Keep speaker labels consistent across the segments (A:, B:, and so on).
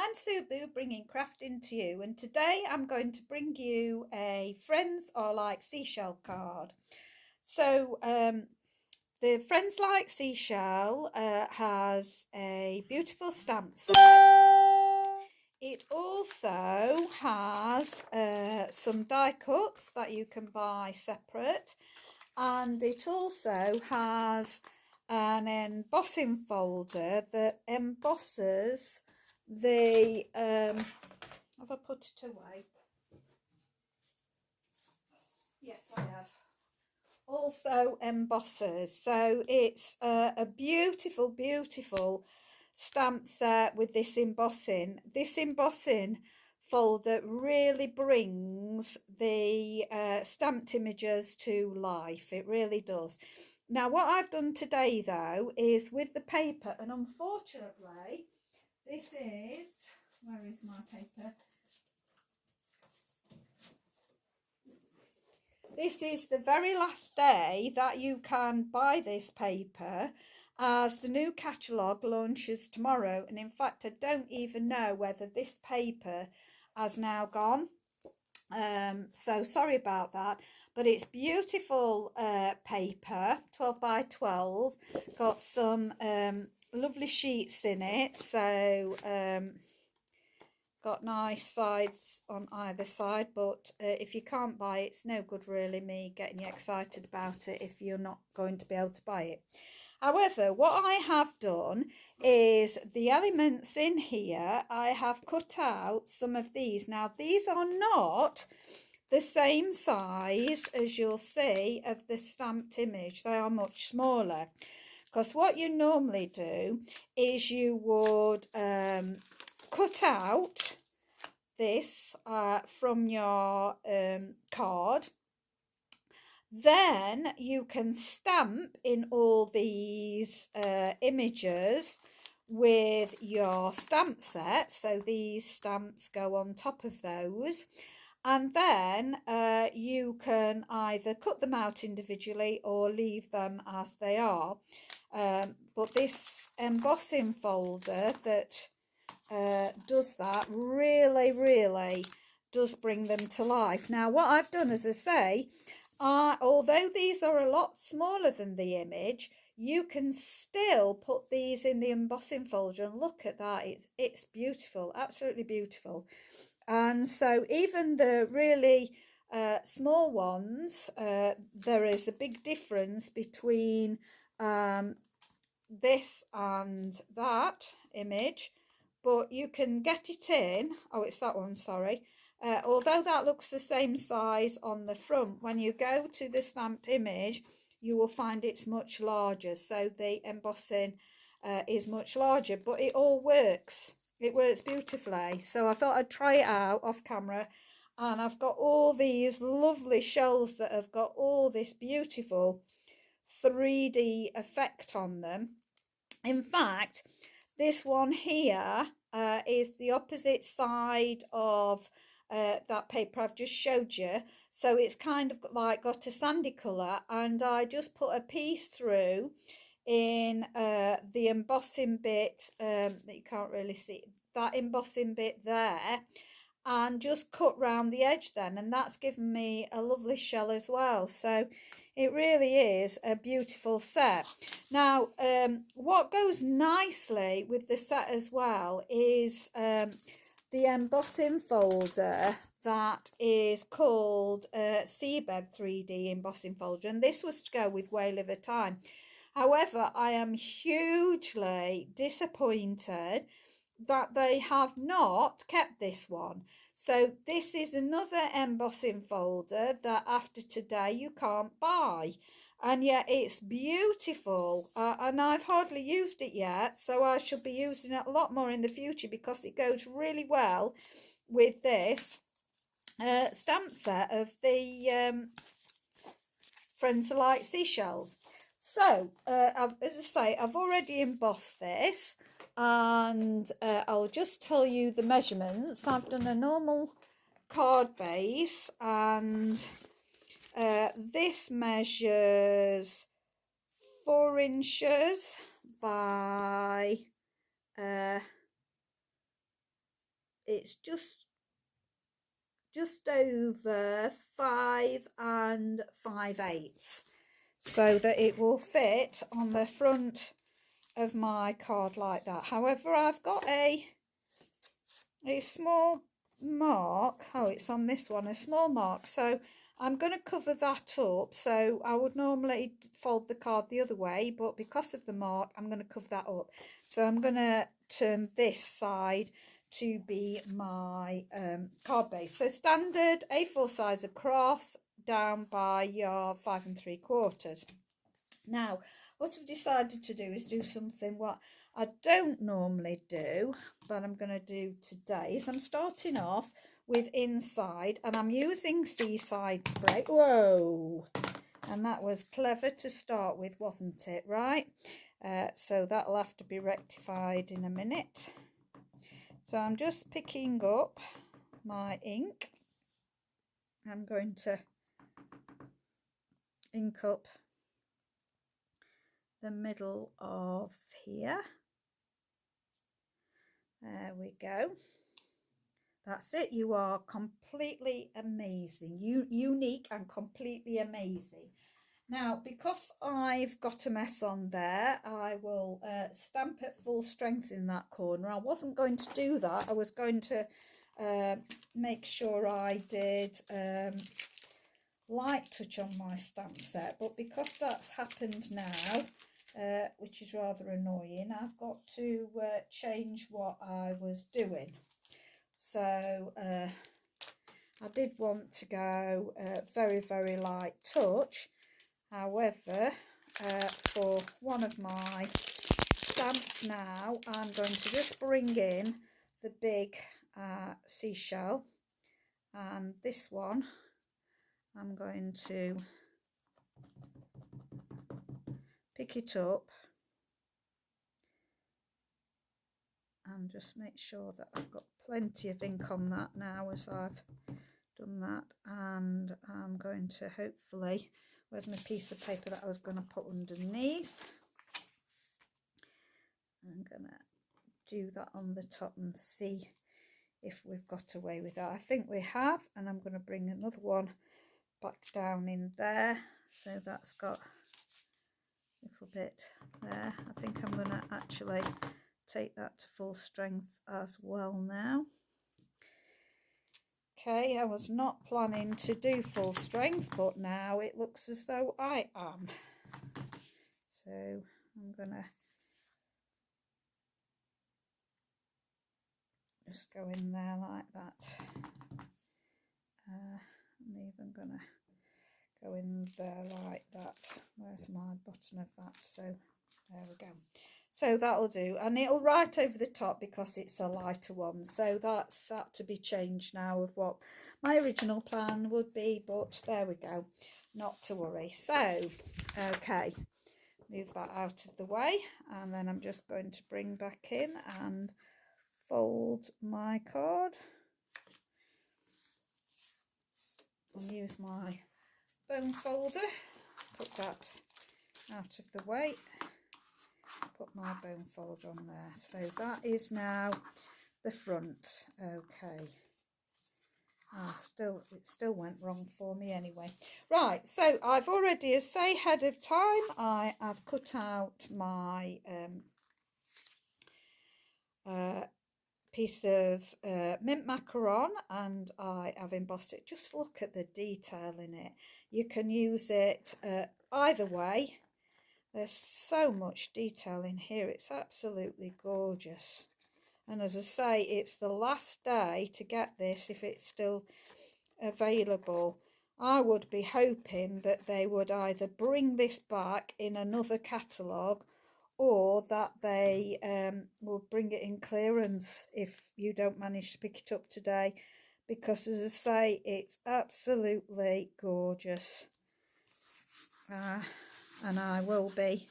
A: I'm Sue Boo bringing crafting to you, and today I'm going to bring you a Friends Are Like Seashell card. So the Friends Like Seashell has a beautiful stamp set. It also has some die cuts that you can buy separate, and it also has an embossing folder that embosses the have I put it away? Yes, I have. Also embosses, so it's a beautiful stamp set with this embossing folder really brings the stamped images to life. It really does. Now what I've done today though is with the paper, and unfortunately this is, where is my paper? This is the very last day that you can buy this paper, as the new catalogue launches tomorrow, and in fact I don't even know whether this paper has now gone. So sorry about that, but it's beautiful paper, 12 by 12, got some lovely sheets in it, so got nice sides on either side, but if you can't buy it, it's no good really me getting you excited about it if you're not going to be able to buy it. However, what I have done is the elements in here, I have cut out some of these. Now these are not the same size as you'll see of the stamped image, they are much smaller, because what you normally do is you would cut out this from your card, then you can stamp in all these images with your stamp set, so these stamps go on top of those, and then you can either cut them out individually or leave them as they are. But this embossing folder that does that really does bring them to life. Now what I've done, as I say, although these are a lot smaller than the image, you can still put these in the embossing folder, and look at that, it's beautiful, absolutely beautiful. And so even the really small ones, there is a big difference between this and that image, but you can get it in. Oh, it's that one, sorry. Although that looks the same size on the front, when you go to the stamped image, you will find it's much larger. So the embossing is much larger, but it all works. It works beautifully. So I thought I'd try it out off camera. And I've got all these lovely shells that have got all this beautiful 3D effect on them. In fact, this one here is the opposite side of that paper I've just showed you. So it's kind of like got a sandy colour, and I just put a piece through in the embossing bit that you can't really see, that embossing bit there, and just cut round the edge then, and that's given me a lovely shell as well. So it really is a beautiful set. Now what goes nicely with the set as well is the embossing folder that is called Seabed 3D embossing folder, and this was to go with Whale of a Time. However, I am hugely disappointed that they have not kept this one. So this is another embossing folder that after today you can't buy, and yet it's beautiful, and I've hardly used it yet, so I should be using it a lot more in the future, because it goes really well with this stamp set of the Friends Are Like Seashells. So as I say, I've already embossed this, and I'll just tell you the measurements. I've done a normal card base, and this measures 4 inches by it's just over 5 5/8, so that it will fit on the front of my card like that. However, I've got a small mark. Oh, it's on this one, a small mark, so I'm going to cover that up. So I would normally fold the card the other way, but because of the mark, I'm going to cover that up. So I'm going to turn this side to be my card base. So standard A4 size across, down by your 5 3/4. Now, what I've decided to do is do something what I don't normally do, but I'm going to do today. Is I'm starting off with inside, and I'm using Seaside spray. Whoa! And that was clever to start with, wasn't it? Right? So that'll have to be rectified in a minute. So I'm just picking up my ink. I'm going to ink up the middle of here. There we go. That's it. You are completely amazing. Unique and completely amazing. Now, because I've got a mess on there, I will stamp at full strength in that corner. I wasn't going to do that. I was going to make sure I did light touch on my stamp set, but because that's happened now, which is rather annoying, I've got to change what I was doing. So I did want to go very, very light touch. However, for one of my stamps now, I'm going to just bring in the big seashell, and this one I'm going to pick it up and just make sure that I've got plenty of ink on that now as I've done that. And I'm going to hopefully, where's my piece of paper that I was going to put underneath? I'm going to do that on the top and see if we've got away with that. I think we have, and I'm going to bring another one back down in there, so that's got a little bit there. I think I'm going to actually take that to full strength as well now. Okay, I was not planning to do full strength, but now it looks as though I am. So I'm going to just go in there like that. I'm even going to go in there like that. Where's my bottom of that? So there we go. So that'll do, and it'll right over the top because it's a lighter one. So that's had to be changed now of what my original plan would be, but there we go, not to worry. So okay, move that out of the way, and then I'm just going to bring back in and fold my card and use my bone folder. Put that out of the way, put my bone folder on there. So that is now the front. Okay. It still went wrong for me anyway. Right, so I've already, as say ahead of time, I have cut out my piece of mint macaron, and I have embossed it. Just look at the detail in it. You can use it either way. There's so much detail in here. It's absolutely gorgeous. And as I say, it's the last day to get this if it's still available. I would be hoping that they would either bring this back in another catalogue, or that they will bring it in clearance if you don't manage to pick it up today, because as I say, it's absolutely gorgeous. And I will be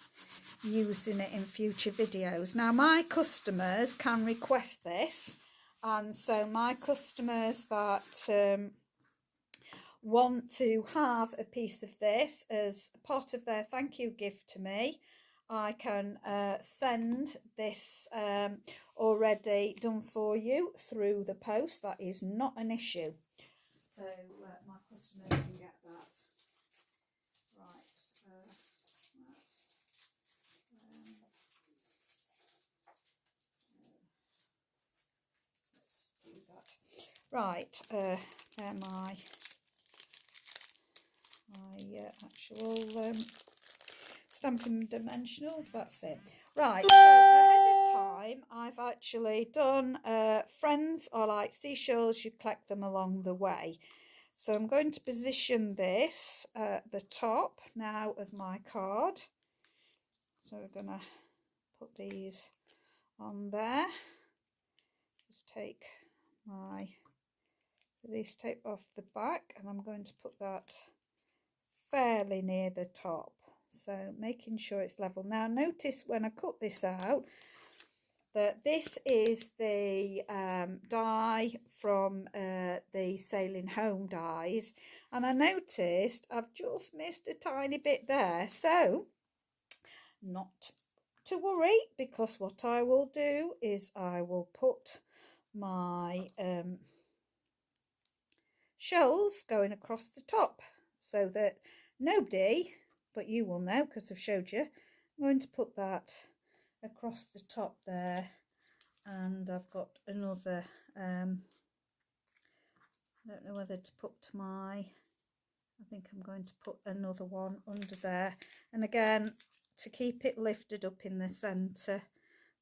A: using it in future videos. Now, my customers can request this, and so my customers that want to have a piece of this as part of their thank you gift to me, I can send this already done for you through the post. That is not an issue. So my customers can get that. Right. Let's do that. Right. They're my actual stamping dimensionals. That's it. Right, so ahead of time I've actually done friends are like seashells, you collect them along the way. So I'm going to position this at the top now of my card. So we're going to put these on there. Just take my release tape off the back, and I'm going to put that fairly near the top, so making sure it's level. Now notice when I cut this out that this is the die from the Sailing Home dies, and I noticed I've just missed a tiny bit there, so not to worry, because what I will do is I will put my shells going across the top so that nobody but you will know, because I've showed you. I'm going to put that across the top there, and I've got another I don't know whether to put I think I'm going to put another one under there, and again to keep it lifted up in the centre,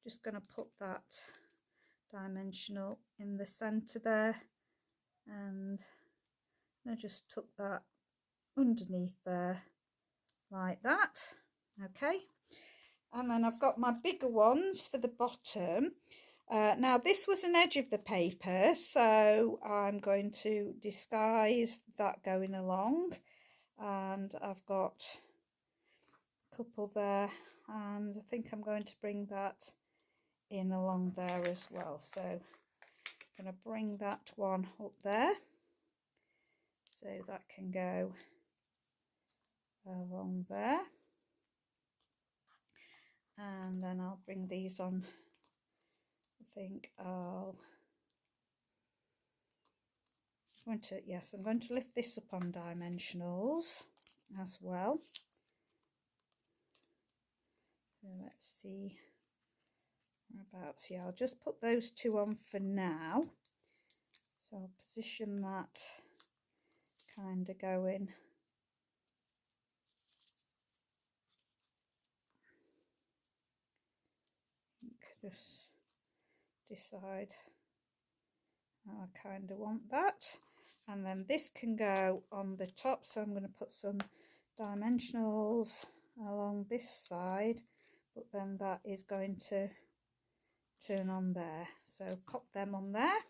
A: just going to put that dimensional in the centre there, and I just tuck that underneath there like that. Okay, and then I've got my bigger ones for the bottom. Now this was an edge of the paper, so I'm going to disguise that going along, and I've got a couple there, and I think I'm going to bring that in along there as well. So I'm going to bring that one up there, so that can go along there, and then I'll bring these on. I think I'm going to lift this up on dimensionals as well. So let's see whereabouts. Yeah, I'll just put those two on for now. So I'll position that kind of going just decide how I kind of want that, and then this can go on the top, so I'm going to put some dimensionals along this side, but then that is going to turn on there, so pop them on there,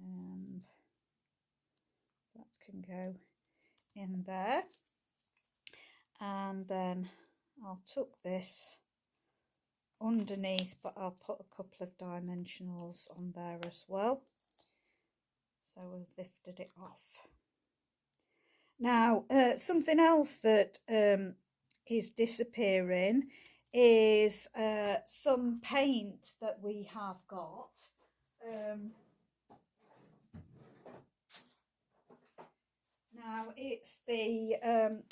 A: and that can go in there, and then I'll tuck this underneath, but I'll put a couple of dimensionals on there as well, so we've lifted it off. Now something else that is disappearing is some paint that we have got. Now it's the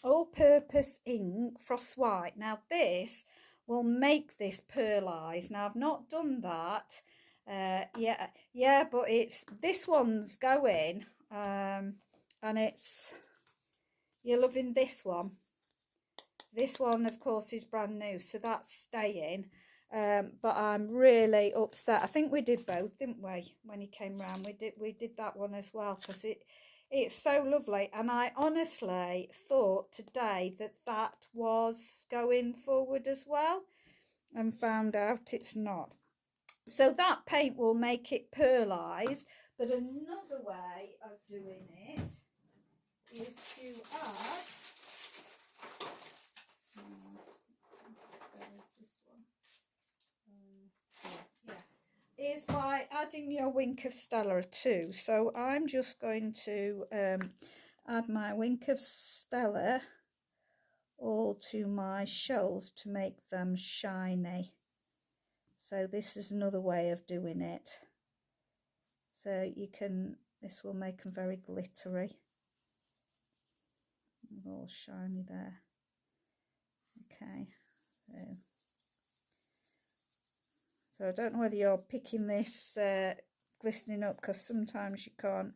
A: all-purpose ink Frost White. Now this will make this pearlise. Now I've not done that yeah, but it's this one's going, and it's, you're loving this one. This one of course is brand new, so that's staying, but I'm really upset. I think we did both, didn't we, when he came round? We did that one as well, because it's so lovely, and I honestly thought today that that was going forward as well, and found out it's not. So that paint will make it pearlise, but another way of doing it is to add is by adding your wink of Stella too. So I'm just going to add my wink of Stella all to my shells to make them shiny. So this is another way of doing it. So you can, this will make them very glittery. All shiny there. Okay, so I don't know whether you're picking this glistening up, because sometimes you can't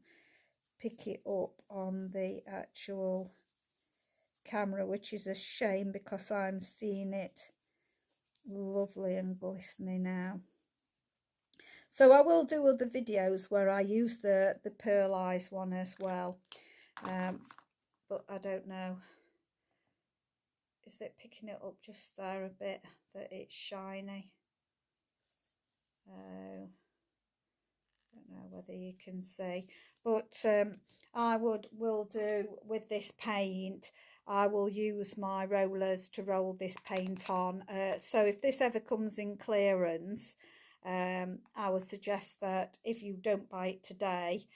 A: pick it up on the actual camera, which is a shame because I'm seeing it lovely and glistening now. So I will do other videos where I use the pearl eyes one as well, but I don't know, is it picking it up just there a bit that it's shiny? I don't know whether you can see, but I will do with this paint, I will use my rollers to roll this paint on. So if this ever comes in clearance, I would suggest that if you don't buy it today,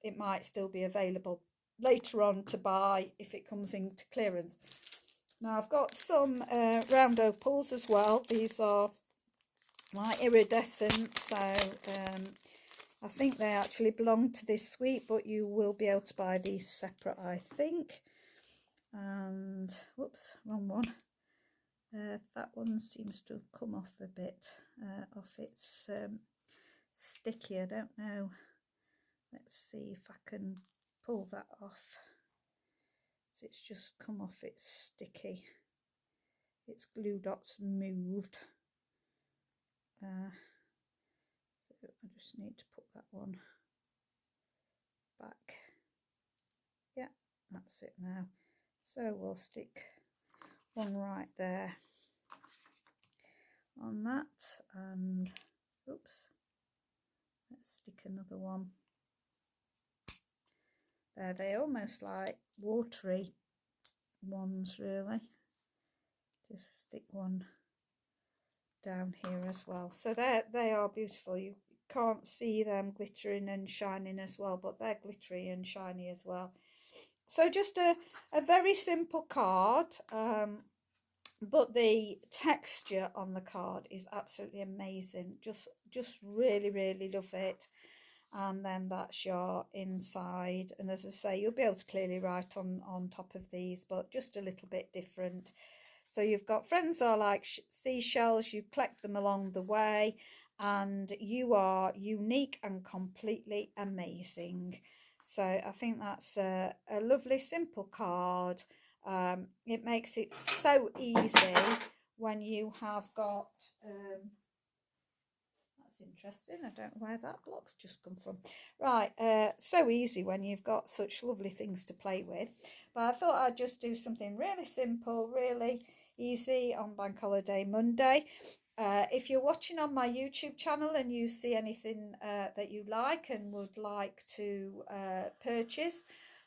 A: it might still be available later on to buy if it comes into clearance. Now I've got some round opals as well. These are my iridescent, so I think they actually belong to this suite, but you will be able to buy these separate, I think. And whoops, wrong one. That one seems to have come off a bit off its sticky. I don't know, let's see if I can pull that off. So it's just come off its sticky, its glue dots moved. So I just need to put that one back. Yeah, that's it now. So we'll stick one right there on that, and oops, let's stick another one there. They're almost like watery ones, really. Just stick one down here as well. So they are beautiful. You can't see them glittering and shining as well, but they're glittery and shiny as well. So just a very simple card, but the texture on the card is absolutely amazing. Just really love it. And then that's your inside, and as I say, you'll be able to clearly write on top of these, but just a little bit different. So you've got friends are like seashells, you collect them along the way, and you are unique and completely amazing. So I think that's a lovely simple card. It makes it so easy when you have got that's interesting, I don't know where that block's just come from. Right, so easy when you've got such lovely things to play with. But I thought I'd just do something really simple, really easy on Bank Holiday Monday. If you're watching on my YouTube channel and you see anything that you like and would like to purchase,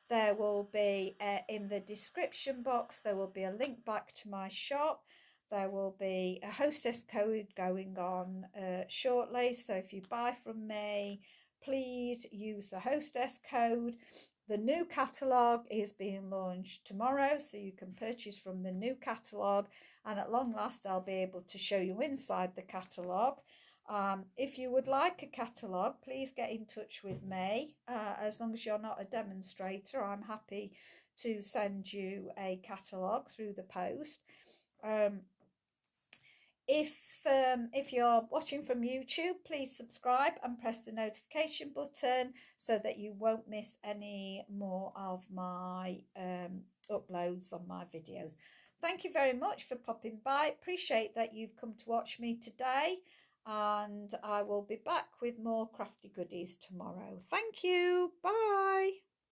A: there will be in the description box, there will be a link back to my shop. There will be a hostess code going on shortly. So if you buy from me, please use the hostess code. The new catalogue is being launched tomorrow, so you can purchase from the new catalogue. And at long last, I'll be able to show you inside the catalogue. If you would like a catalogue, please get in touch with me. As long as you're not a demonstrator, I'm happy to send you a catalogue through the post. If you're watching from YouTube, please subscribe and press the notification button so that you won't miss any more of my uploads on my videos. Thank you very much for popping by. Appreciate that you've come to watch me today, and I will be back with more crafty goodies tomorrow. Thank you. Bye.